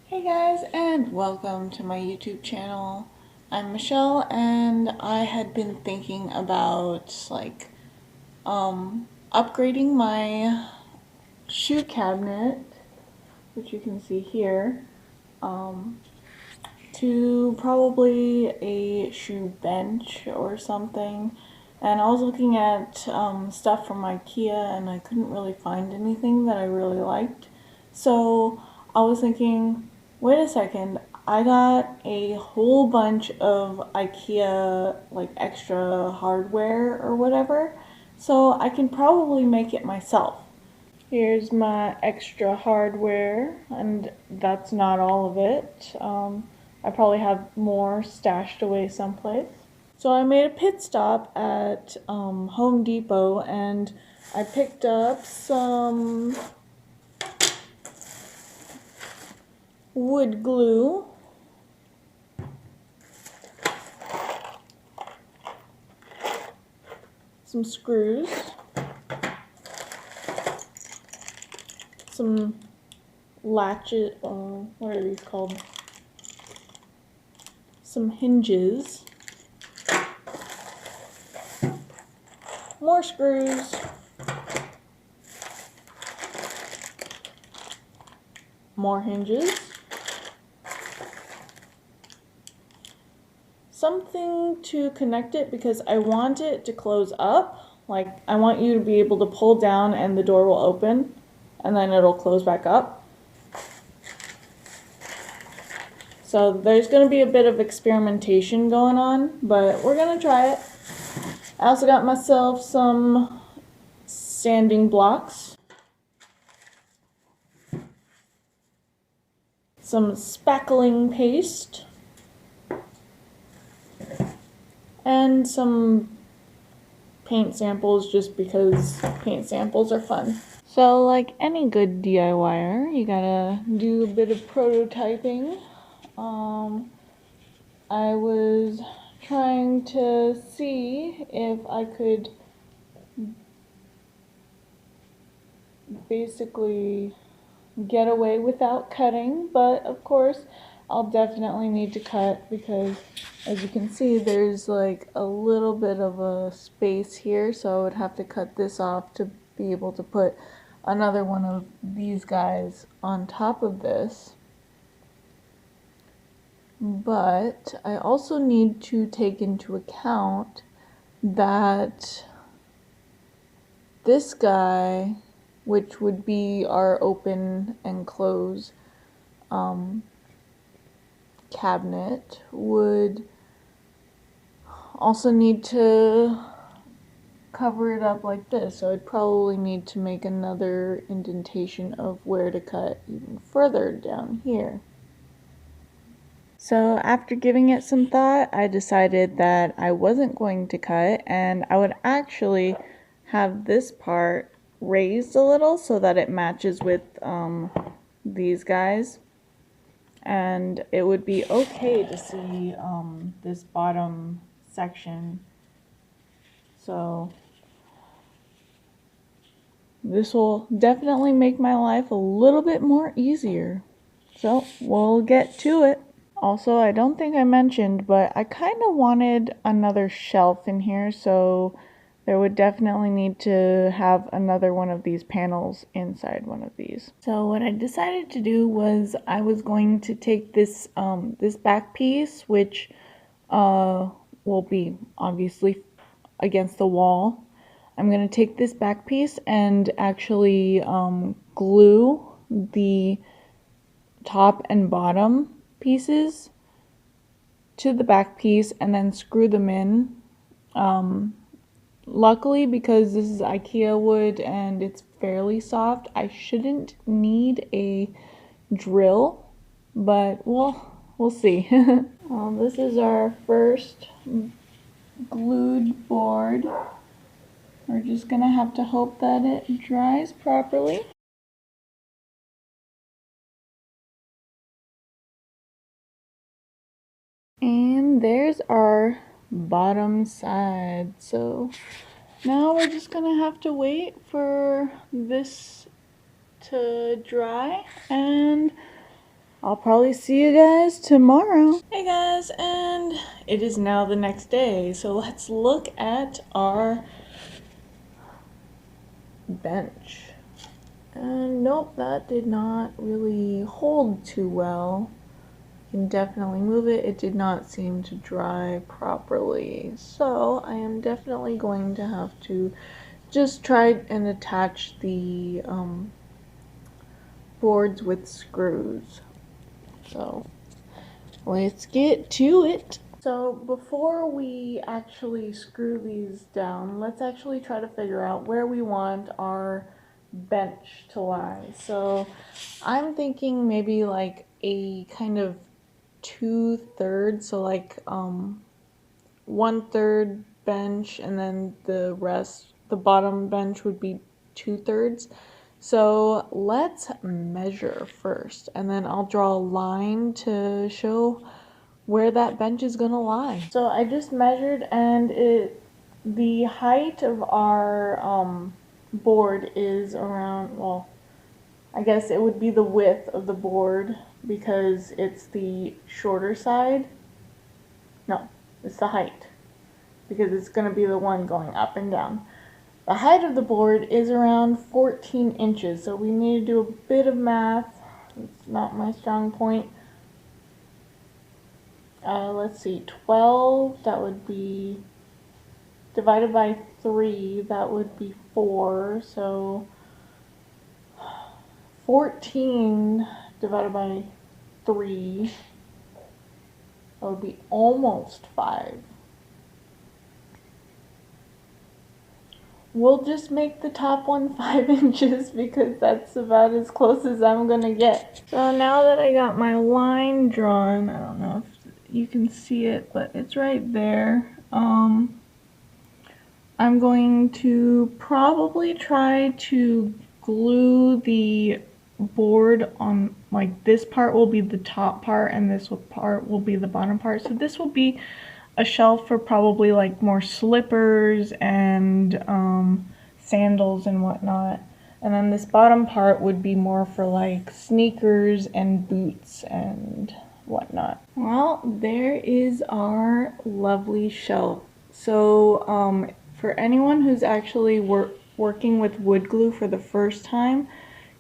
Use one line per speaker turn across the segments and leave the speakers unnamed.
Hey guys, and welcome to my YouTube channel. I'm Michelle, and I had been thinking about upgrading my shoe cabinet, which you can see here, to probably a shoe bench or something. And I was looking at stuff from IKEA, and I couldn't really find anything that I really liked. So I was thinking, wait a second, I got a whole bunch of IKEA like extra hardware or whatever, so I can probably make it myself. Here's my extra hardware, and that's not all of it. I probably have more stashed away someplace. So I made a pit stop at Home Depot, and I picked up some wood glue, some screws, some latches, what are these called? Some hinges, more screws, more hinges, something to connect it because I want it to close up. Like, I want you to be able to pull down and the door will open and then it'll close back up. So there's going to be a bit of experimentation going on, but we're going to try it. I also got myself some sanding blocks, some spackling paste, and some paint samples just because paint samples are fun. So like any good DIYer, you gotta do a bit of prototyping. I was trying to see if I could basically get away without cutting, but of course I'll definitely need to cut because as you can see there's like a little bit of a space here, so I would have to cut this off to be able to put another one of these guys on top of this. But I also need to take into account that this guy, which would be our open and close cabinet, would also need to cover it up like this. So I'd probably need to make another indentation of where to cut even further down here. So after giving it some thought, I decided that I wasn't going to cut, and I would actually have this part raised a little so that it matches with these guys, and it would be okay to see this bottom section. So this will definitely make my life a little bit more easier. So we'll get to it. Also, I don't think I mentioned, but I kind of wanted another shelf in here, so there would definitely need to have another one of these panels inside one of these. So what I decided to do was I was going to take this this back piece, which will be obviously against the wall. I'm going to take this back piece and actually glue the top and bottom pieces to the back piece and then screw them in. Luckily, because this is IKEA wood and it's fairly soft, I shouldn't need a drill, but we'll see. This is our first glued board. We're just gonna have to hope that it dries properly. And there's our bottom side. So now we're just gonna have to wait for this to dry, and I'll probably see you guys tomorrow. Hey guys, and it is now the next day, so let's look at our bench. And nope, that did not really hold too well. You can definitely move it. It did not seem to dry properly. So I am definitely going to have to just try and attach the boards with screws. So let's get to it. So before we actually screw these down, let's actually try to figure out where we want our bench to lie. So I'm thinking maybe like a kind of 2/3, so like 1/3 bench, and then the rest, the bottom bench would be 2/3. So let's measure first, and then I'll draw a line to show where that bench is gonna lie. So I just measured, and the height of our board is around, well, I guess it would be the width of the board because it's the shorter side. No, it's the height because it's going to be the one going up and down. The height of the board is around 14 inches, so we need to do a bit of math. It's not my strong point. Let's see, 12, that would be divided by 3, that would be 4, so 14 divided by 3, that would be almost 5. We'll just make the top one 5 inches because that's about as close as I'm gonna get. So now that I got my line drawn, I don't know if you can see it, but it's right there. I'm going to probably try to glue the board on, like, this part will be the top part and this part will be the bottom part. So this will be a shelf for probably like more slippers and sandals and whatnot. And then this bottom part would be more for like sneakers and boots and whatnot. Well, there is our lovely shelf. So for anyone who's actually working with wood glue for the first time,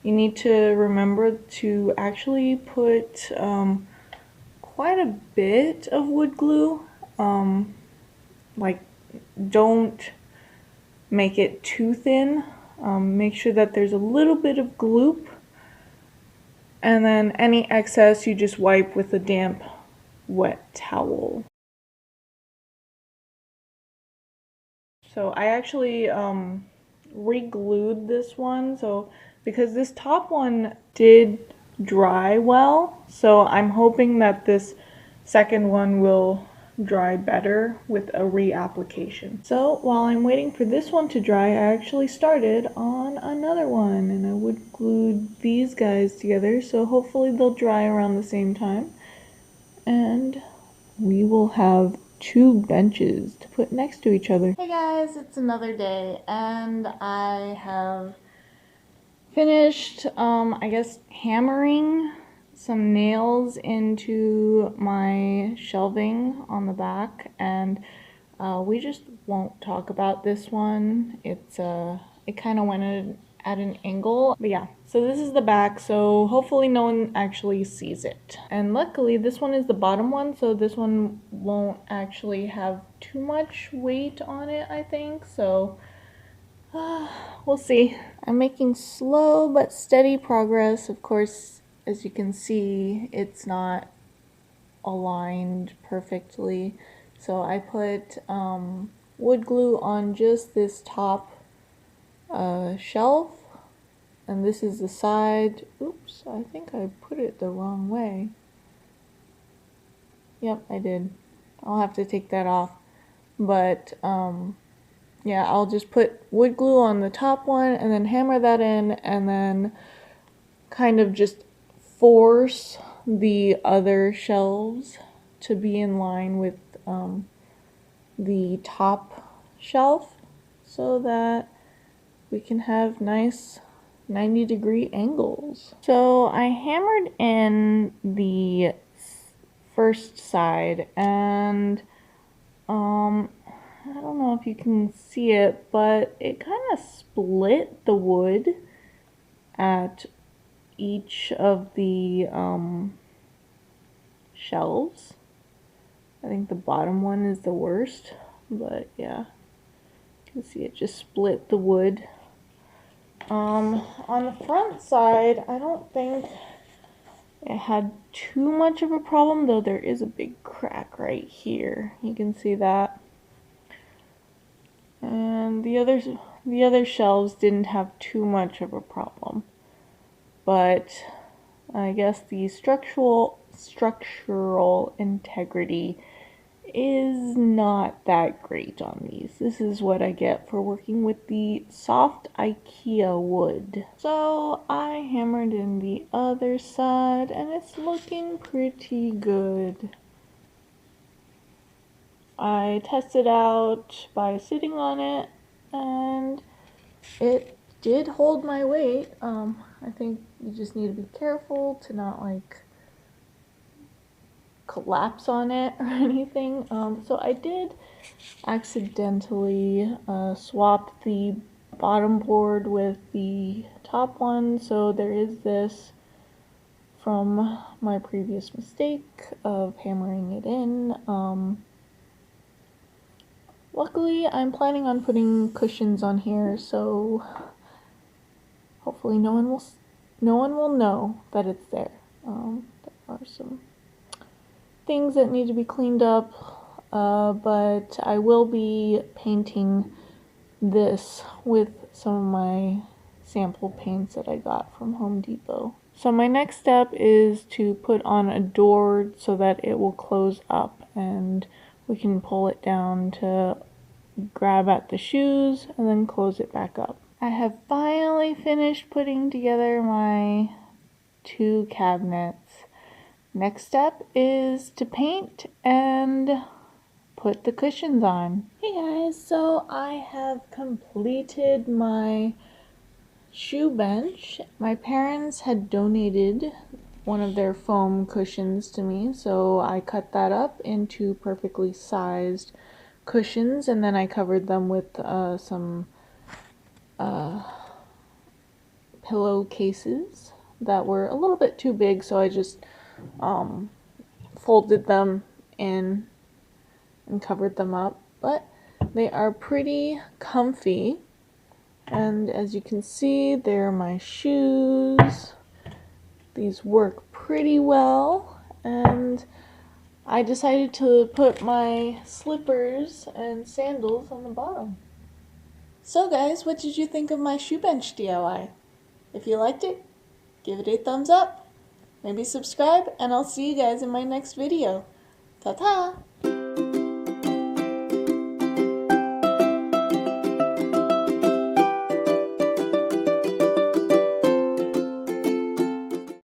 you need to remember to actually put quite a bit of wood glue. Like, don't make it too thin. Make sure that there's a little bit of gloop, and then any excess you just wipe with a damp, wet towel. So I actually re-glued this one, so because this top one did dry well, so I'm hoping that this second one will dry better with a reapplication. So while I'm waiting for this one to dry, I actually started on another one, and I would glue these guys together, so hopefully they'll dry around the same time, and we will have 2 benches to put next to each other. Hey guys, it's another day, and I have finished, I guess, hammering some nails into my shelving on the back, and we just won't talk about this one. It kind of went at an angle, but yeah. So this is the back, so hopefully no one actually sees it. And luckily this one is the bottom one, so this one won't actually have too much weight on it, I think. So we'll see. I'm making slow but steady progress. Of course, as you can see, it's not aligned perfectly. So I put wood glue on just this top shelf, and this is the side. Oops, I think I put it the wrong way. Yep, I did. I'll have to take that off. But yeah, I'll just put wood glue on the top one and then hammer that in, and then kind of just force the other shelves to be in line with the top shelf so that we can have nice 90-degree angles. So I hammered in the first side, and I don't know if you can see it, but it kind of split the wood at each of the shelves. I think the bottom one is the worst, but yeah, you can see it just split the wood. On the front side, I don't think it had too much of a problem, though there is a big crack right here. You can see that. And the other shelves didn't have too much of a problem. But I guess the structural integrity is not that great on these. This is what I get for working with the soft IKEA wood. So I hammered in the other side, and it's looking pretty good. I tested out by sitting on it, and it did hold my weight. I think you just need to be careful to not like collapse on it or anything. So I did accidentally swap the bottom board with the top one, so there is this from my previous mistake of hammering it in. Luckily I'm planning on putting cushions on here, so hopefully no one will know that it's there. There are some things that need to be cleaned up, but I will be painting this with some of my sample paints that I got from Home Depot. So my next step is to put on a door so that it will close up and we can pull it down to grab at the shoes and then close it back up. I have finally finished putting together my 2 cabinets. Next step is to paint and put the cushions on. Hey guys, so I have completed my shoe bench. My parents had donated one of their foam cushions to me, so I cut that up into perfectly sized cushions, and then I covered them with some pillowcases that were a little bit too big, so I just folded them in and covered them up. But they are pretty comfy, and as you can see, they're my shoes. These work pretty well, and I decided to put my slippers and sandals on the bottom. So guys, what did you think of my shoe bench DIY? If you liked it, give it a thumbs up, maybe subscribe, and I'll see you guys in my next video. Ta-ta!